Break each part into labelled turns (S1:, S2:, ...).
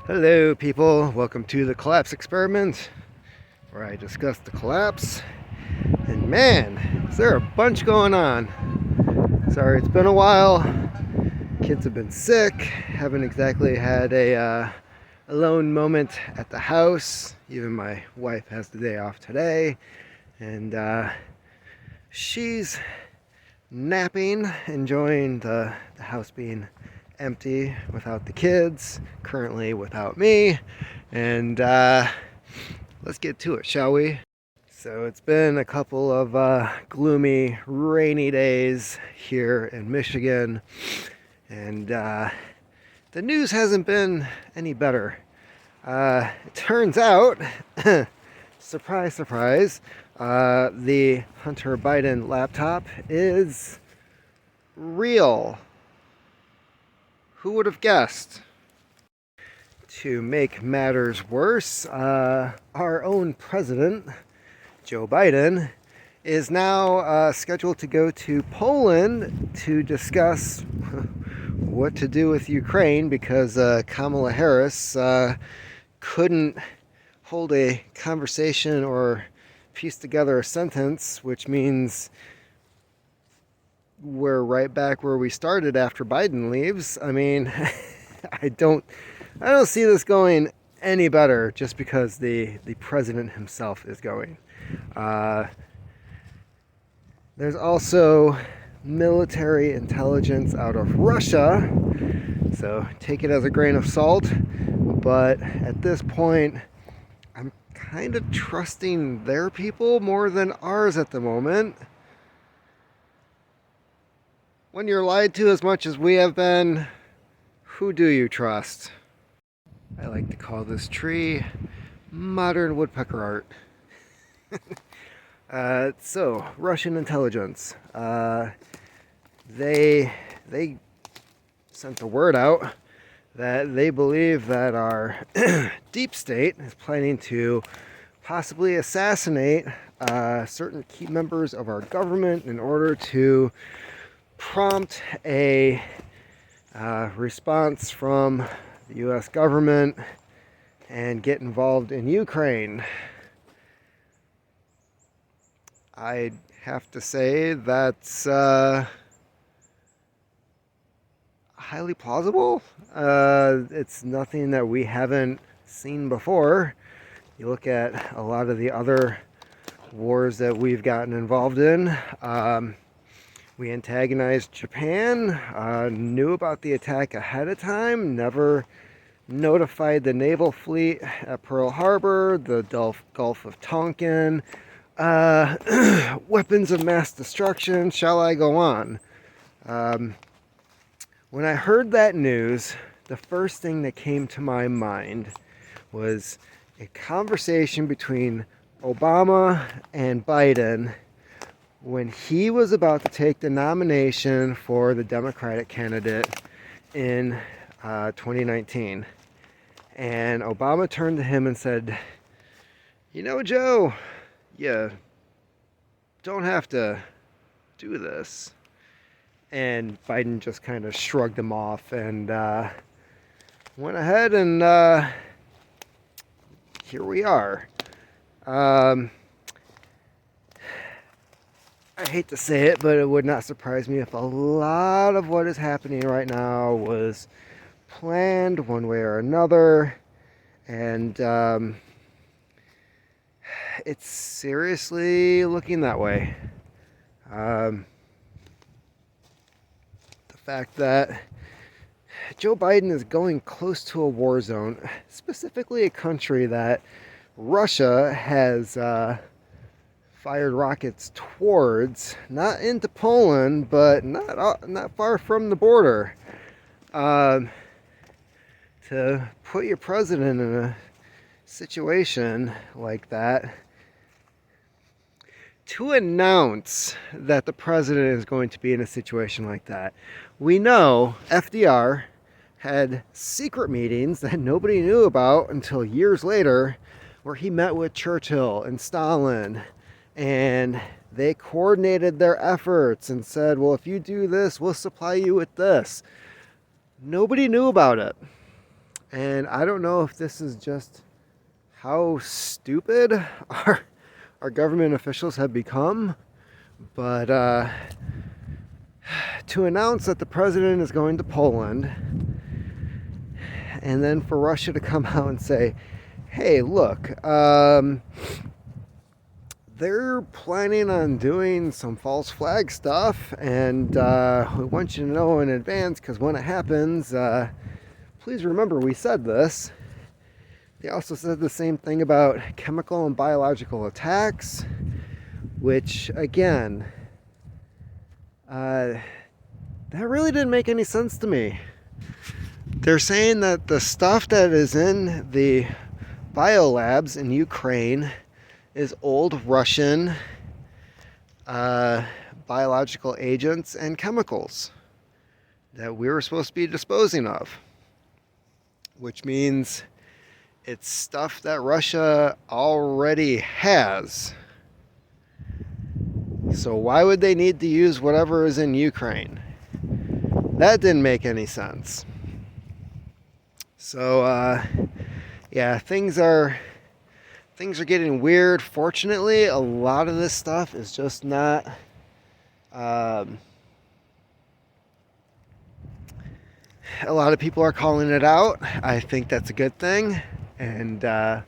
S1: Hello, people. Welcome to the Collapse Experiment, where I discuss the collapse. And man, is there a bunch going on? Sorry, it's been a while. Kids have been sick. Haven't exactly had a alone moment at the house. Even my wife has the day off today, and she's napping, enjoying the house being empty without the kids, currently without me. And let's get to it, shall we? So it's been a couple of gloomy, rainy days here in Michigan, and the news hasn't been any better. It turns out, surprise, surprise, the Hunter Biden laptop is real. Who would have guessed? To make matters worse, our own president, Joe Biden, is now scheduled to go to Poland to discuss what to do with Ukraine because Kamala Harris couldn't hold a conversation or piece together a sentence, which means we're right back where we started after Biden leaves. I mean, I don't see this going any better just because the president himself is going. There's also military intelligence out of Russia, so take it as a grain of salt. But at this point, I'm kind of trusting their people more than ours at the moment. When you're lied to as much as we have been, who do you trust? I like to call this tree modern woodpecker art. So, Russian intelligence. They sent the word out that they believe that our deep state is planning to possibly assassinate certain key members of our government in order to prompt a response from the U.S. government and get involved in Ukraine. I have to say that's highly plausible. It's nothing that we haven't seen before. You look at a lot of the other wars that we've gotten involved in. We antagonized Japan, knew about the attack ahead of time, never notified the naval fleet at Pearl Harbor, the Gulf of Tonkin, weapons of mass destruction, shall I go on? When I heard that news, the first thing that came to my mind was a conversation between Obama and Biden when he was about to take the nomination for the Democratic candidate in 2019. And Obama turned to him and said, "You know, Joe, you don't have to do this." And Biden just kind of shrugged him off and went ahead and here we are. I hate to say it, but it would not surprise me if a lot of what is happening right now was planned one way or another. And it's seriously looking that way. The fact that Joe Biden is going close to a war zone, specifically a country that Russia has fired rockets towards, not into Poland, but not far from the border. To put your president in a situation like that, to announce that the president is going to be in a situation like that. We know FDR had secret meetings that nobody knew about until years later, where he met with Churchill and Stalin, and they coordinated their efforts and said, well, if you do this, we'll supply you with this. Nobody knew about it. And I don't know if this is just how stupid our government officials have become, but to announce that the president is going to Poland, and then for Russia to come out and say, hey, look, they're planning on doing some false flag stuff, and we want you to know in advance, because when it happens, please remember we said this. They also said the same thing about chemical and biological attacks, which, again, that really didn't make any sense to me. They're saying that the stuff that is in the biolabs in Ukraine is old Russian biological agents and chemicals that we were supposed to be disposing of, which means it's stuff that Russia already has. So why would they need to use whatever is in Ukraine? That didn't make any sense. So yeah, things are getting weird. Fortunately, a lot of this stuff is just not a lot of people are calling it out. I think that's a good thing. And man,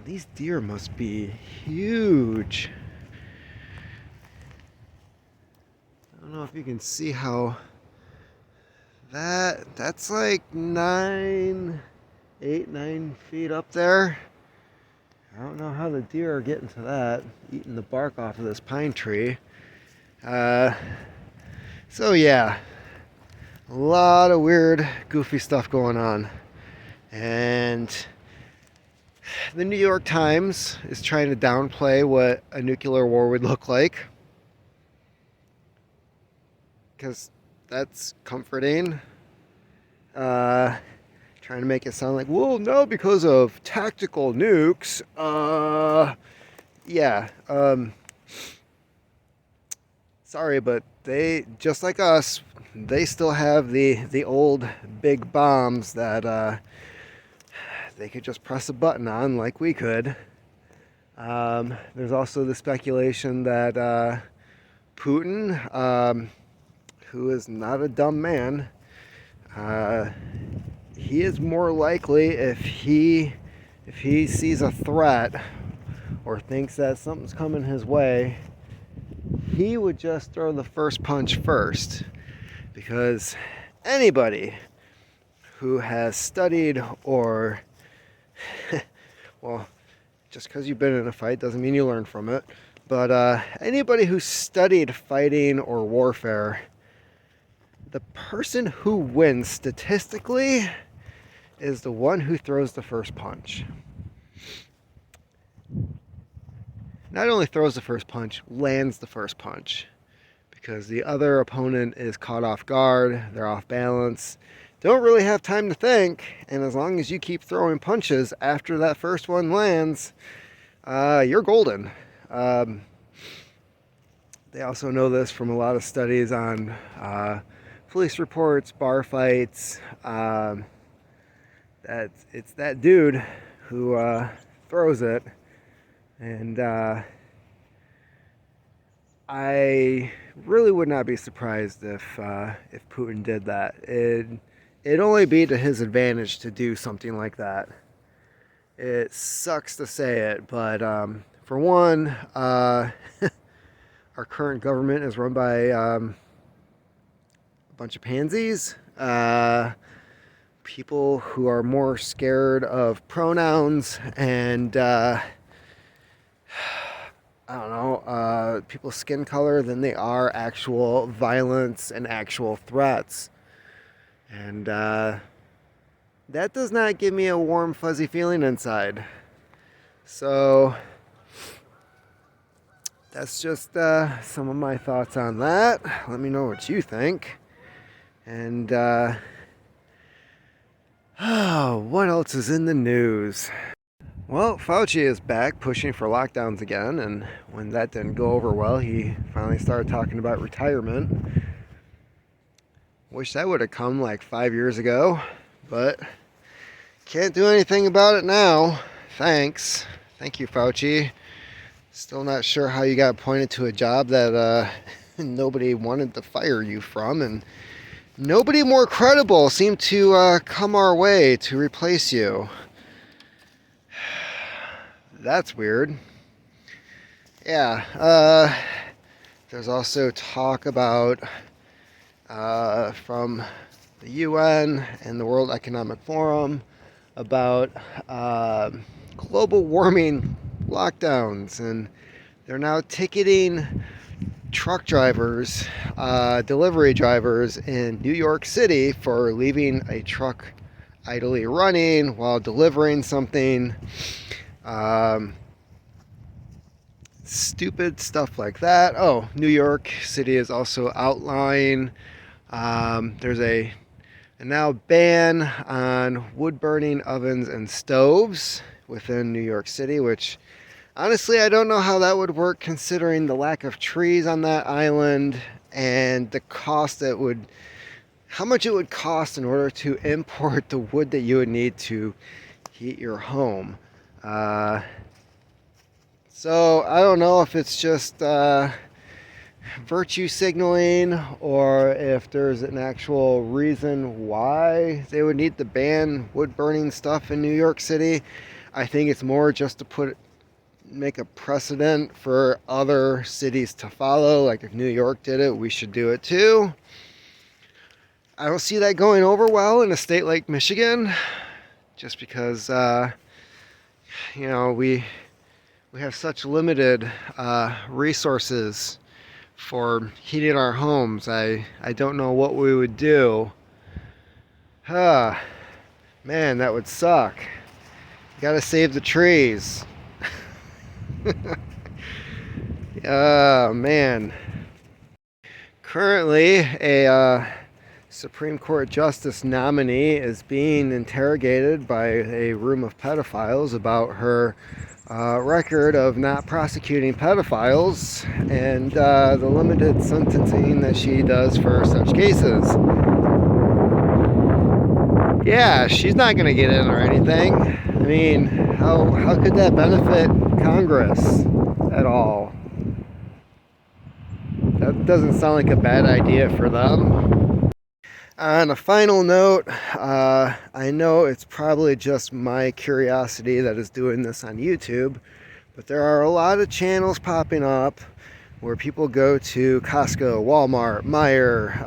S1: these deer must be huge. I don't know if you can see how that's like 9 feet up there. I don't know how the deer are getting to that, eating the bark off of this pine tree. So yeah, a lot of weird, goofy stuff going on. And the New York Times is trying to downplay what a nuclear war would look like, because that's comforting. Trying to make it sound like, well, no, because of tactical nukes. Yeah. Sorry, but they, just like us, they still have the old big bombs that they could just press a button on like we could. There's also the speculation that Putin, who is not a dumb man, he is more likely, if he sees a threat or thinks that something's coming his way, he would just throw the first punch first. Because anybody who has studied or well, just because you've been in a fight doesn't mean you learn from it, but anybody who studied fighting or warfare, the person who wins statistically is the one who throws the first punch. Not only throws the first punch, lands the first punch. Because the other opponent is caught off guard, they're off balance, don't really have time to think, and as long as you keep throwing punches after that first one lands, you're golden. They also know this from a lot of studies on police reports, bar fights, that it's that dude who throws it. And I really would not be surprised if Putin did that. It'd only be to his advantage to do something like that. It sucks to say it, but for one, our current government is run by a bunch of pansies. People who are more scared of pronouns and I don't know, people's skin color than they are actual violence and actual threats. And that does not give me a warm, fuzzy feeling inside. So that's just some of my thoughts on that. Let me know what you think. And what else is in the news? Well, Fauci is back pushing for lockdowns again, and when that didn't go over well, he finally started talking about retirement. Wish that would have come like 5 years ago, but can't do anything about it now. Thanks. Thank you, Fauci. Still not sure how you got appointed to a job that nobody wanted to fire you from, and nobody more credible seemed to come our way to replace you. That's weird. Yeah, there's also talk about from the UN and the World Economic Forum about global warming lockdowns, and they're now ticketing truck drivers, delivery drivers in New York City for leaving a truck idly running while delivering something. Stupid stuff like that. Oh, New York City is also outlawing. There's a now ban on wood burning ovens and stoves within New York City, which honestly I don't know how that would work considering the lack of trees on that island and the cost that would, how much it would cost in order to import the wood that you would need to heat your home. So I don't know if it's just virtue signaling or if there's an actual reason why they would need to ban wood burning stuff in New York City. I think it's more just to make a precedent for other cities to follow. Like if New York did it, we should do it too. I don't see that going over well in a state like Michigan, just because we have such limited resources for heating our homes. I don't know what we would do. Man, that would suck. You gotta save the trees. Oh man. Currently, a Supreme Court Justice nominee is being interrogated by a room of pedophiles about her record of not prosecuting pedophiles and the limited sentencing that she does for such cases. Yeah, she's not going to get in or anything. I mean, how could that benefit Congress at all? That doesn't sound like a bad idea for them. On a final note, I know it's probably just my curiosity that is doing this on YouTube, but there are a lot of channels popping up where people go to Costco, Walmart, Meijer,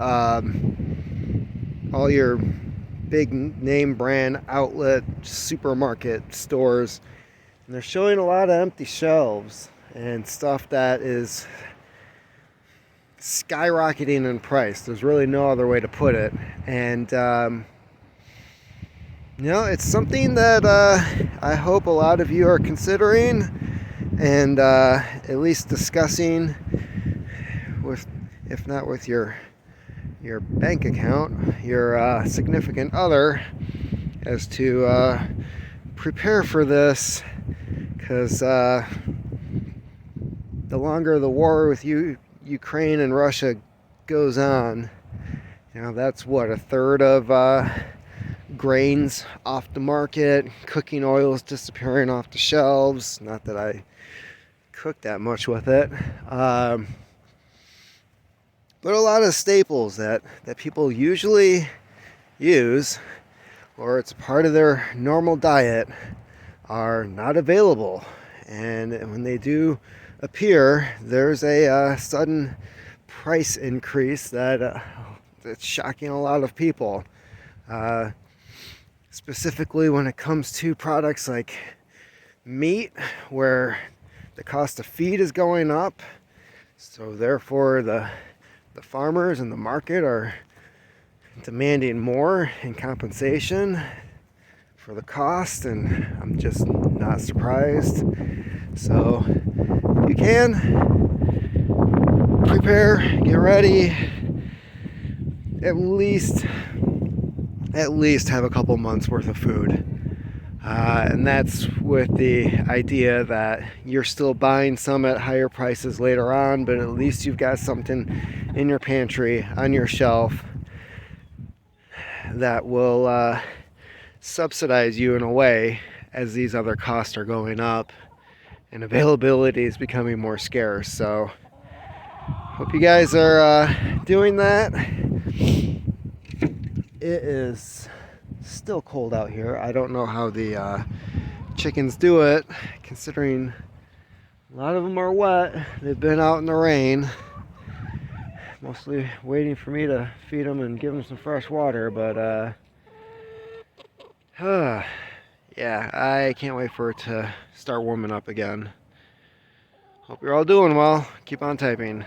S1: all your big name brand outlet supermarket stores, and they're showing a lot of empty shelves and stuff that is skyrocketing in price. There's really no other way to put it. And it's something that I hope a lot of you are considering and at least discussing with, if not with your bank account, your significant other, as to prepare for this, because the longer the war with Ukraine and Russia goes on, that's what, a third of grains off the market, cooking oils disappearing off the shelves. Not that I cook that much with it, but a lot of staples that people usually use, or it's part of their normal diet, are not available. And when they do appear, there's a sudden price increase that's shocking a lot of people. Specifically when it comes to products like meat, where the cost of feed is going up, so therefore the farmers and the market are demanding more in compensation for the cost, and I'm just not surprised. So if you can, prepare, get ready, at least have a couple months worth of food. And that's with the idea that you're still buying some at higher prices later on, but at least you've got something in your pantry, on your shelf, that will subsidize you in a way as these other costs are going up and availability is becoming more scarce. So hope you guys are doing that. It is still cold out here. I don't know how the chickens do it, considering a lot of them are wet. They've been out in the rain, mostly waiting for me to feed them and give them some fresh water, but yeah, I can't wait for it to start warming up again. Hope you're all doing well. Keep on typing.